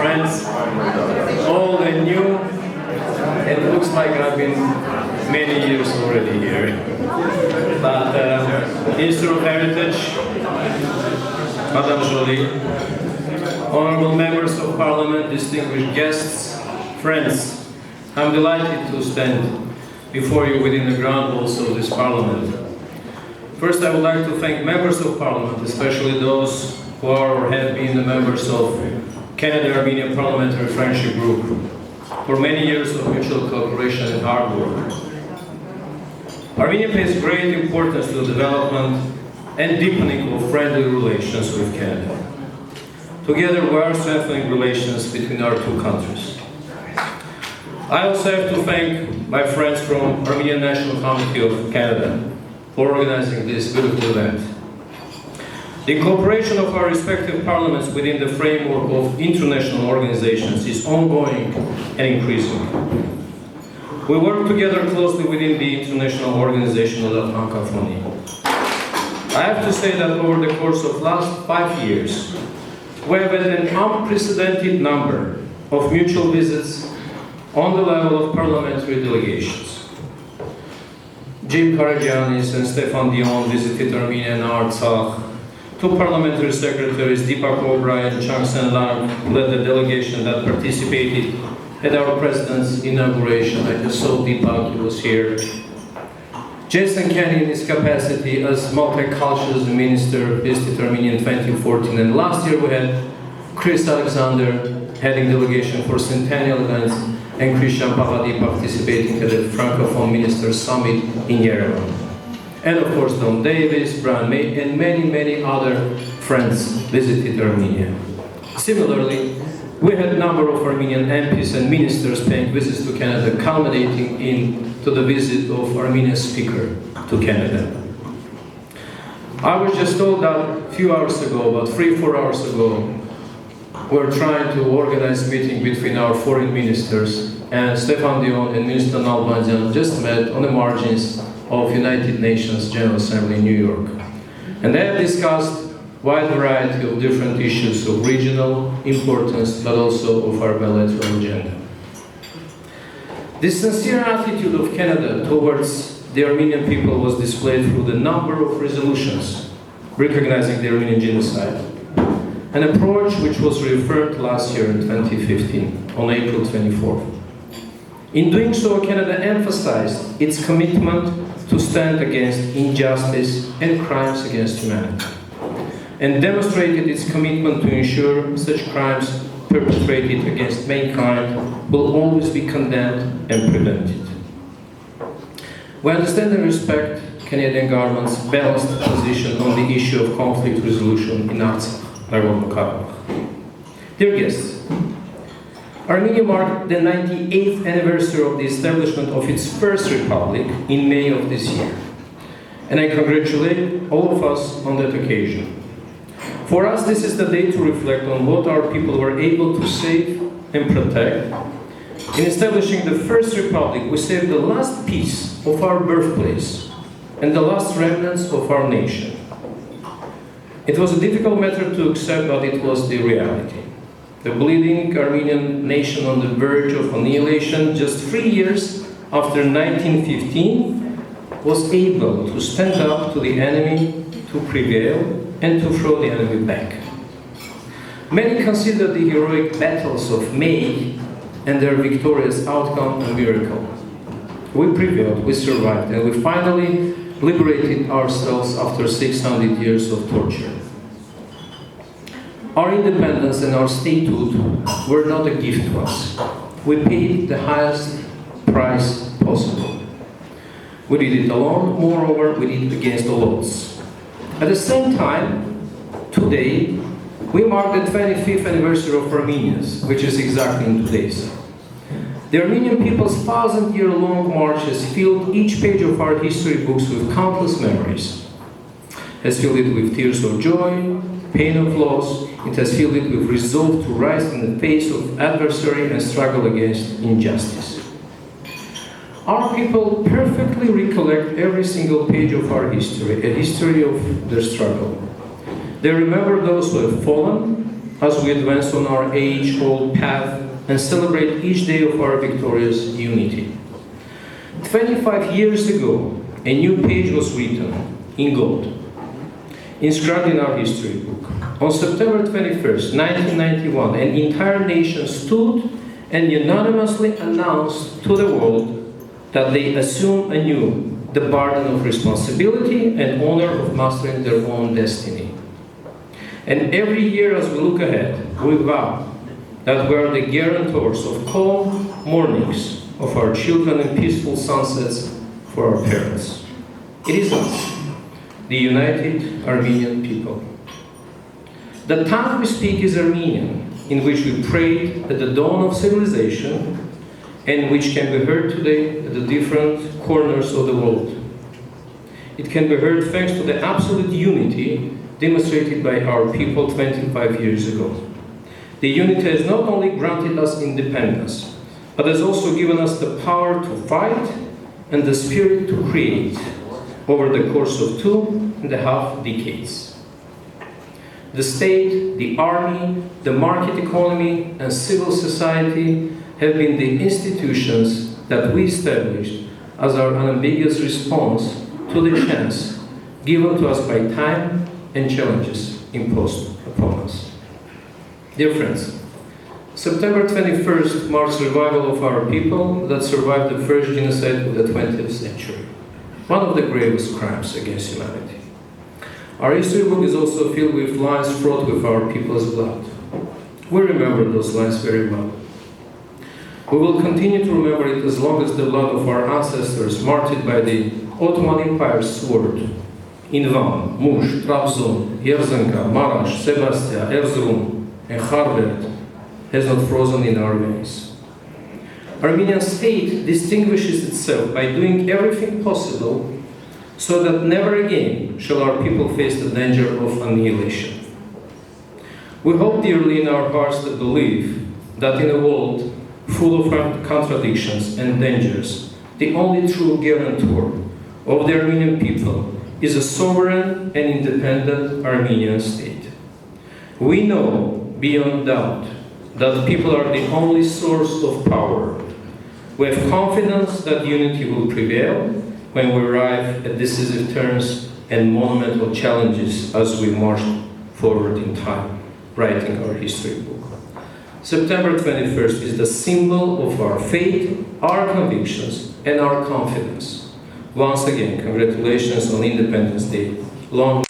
friends, old and new. It looks like I've been many years already here. But Minister of Heritage, Madame Jolie, honorable members of Parliament, distinguished guests, friends, I'm delighted to stand before you within the ground walls of this Parliament. First, I would like to thank members of Parliament, especially those who are or have been the members of Canada-Armenia Parliamentary Friendship Group, for many years of mutual cooperation and hard work. Armenia pays great importance to the development and deepening of friendly relations with Canada. Together, we are strengthening relations between our two countries. I also have to thank my friends from Armenian National Committee of Canada for organizing this beautiful event. The cooperation of our respective parliaments within the framework of international organizations is ongoing and increasing. We work together closely within the International Organization of la Francophonie. I have to say that over the course of the last 5 years, we have had an unprecedented number of mutual visits on the level of parliamentary delegations. Jim Karagiannis and Stefan Dion visited Armenia and Artsakh. Two parliamentary secretaries, Deepak O'Brien and Chang Sen-Lang, led the delegation that participated at our president's inauguration. I just saw Deepak, he was here. Jason Kenny, in his capacity as multicultural minister, visited Armenia in 2014. And last year we had Chris Alexander heading delegation for centennial events, and Christian Paradis participating at the Francophone Ministers Summit in Yerevan. And of course, Don Davis, Brian May, and many other friends visited Armenia. Similarly, we had a number of Armenian MPs and ministers paying visits to Canada, culminating into the visit of Armenia's speaker to Canada. I was just told that a few hours ago, about 3-4 hours ago, we're trying to organize a meeting between our foreign ministers, and Stefan Dion and Minister Nalbandian just met on the margins of United Nations General Assembly in New York. And they have discussed a wide variety of different issues of regional importance, but also of our bilateral agenda. The sincere attitude of Canada towards the Armenian people was displayed through the number of resolutions recognizing the Armenian genocide, an approach which was reaffirmed last year in 2015, on April 24th. In doing so, Canada emphasized its commitment to stand against injustice and crimes against humanity, and demonstrated its commitment to ensure such crimes perpetrated against mankind will always be condemned and prevented. We understand and respect Canadian government's balanced position on the issue of conflict resolution in Artsakh, Nagorno-Karabakh. Dear guests, Armenia marked the 98th anniversary of the establishment of its first republic in May of this year, and I congratulate all of us on that occasion. For us, this is the day to reflect on what our people were able to save and protect. In establishing the first republic, we saved the last piece of our birthplace and the last remnants of our nation. It was a difficult matter to accept, but it was the reality. The bleeding Armenian nation on the verge of annihilation just 3 years after 1915 was able to stand up to the enemy, to prevail, and to throw the enemy back. Many consider the heroic battles of May and their victorious outcome a miracle. We prevailed, we survived, and we finally liberated ourselves after 600 years of torture. Our independence and our statehood were not a gift to us. We paid the highest price possible. We did it alone, moreover, we did it against the odds. At the same time, today, we mark the 25th anniversary of Armenia's, which is exactly in 2 days. The Armenian people's 1,000-year-long march has filled each page of our history books with countless memories. Has filled it with tears of joy, pain of loss. It has filled it with resolve to rise in the face of adversary and struggle against injustice. Our people perfectly recollect every single page of our history, a history of their struggle. They remember those who have fallen, as we advance on our age-old path and celebrate each day of our victorious unity. 25 years ago, a new page was written in gold, inscribed in our history book. On September 21st, 1991, an entire nation stood and unanimously announced to the world that they assume anew the burden of responsibility and honor of mastering their own destiny. And every year as we look ahead, we vow that we are the guarantors of calm mornings of our children and peaceful sunsets for our parents. It is us, the united Armenian people. The tongue we speak is Armenian, in which we prayed at the dawn of civilization and which can be heard today at the different corners of the world. It can be heard thanks to the absolute unity demonstrated by our people 25 years ago. The unity has not only granted us independence, but has also given us the power to fight and the spirit to create over the course of 2.5 decades. The state, the army, the market economy, and civil society have been the institutions that we established as our unambiguous response to the chance given to us by time and challenges imposed upon us. Dear friends, September 21st marks the revival of our people that survived the first genocide of the 20th century, one of the gravest crimes against humanity. Our history book is also filled with lines fraught with our people's blood. We remember those lines very well. We will continue to remember it as long as the blood of our ancestors martyred by the Ottoman Empire's sword in Van, Mush, Trabzon, Yerzenka, Marash, Sebastia, Erzurum, and Kharbet has not frozen in our veins. Armenian state distinguishes itself by doing everything possible so that never again shall our people face the danger of annihilation. We hope dearly in our hearts to believe that in a world full of contradictions and dangers, the only true guarantor of the Armenian people is a sovereign and independent Armenian state. We know beyond doubt that people are the only source of power. We have confidence that unity will prevail when we arrive at decisive turns and monumental challenges as we march forward in time, writing our history book. September 21st is the symbol of our faith, our convictions, and our confidence. Once again, congratulations on Independence Day. Long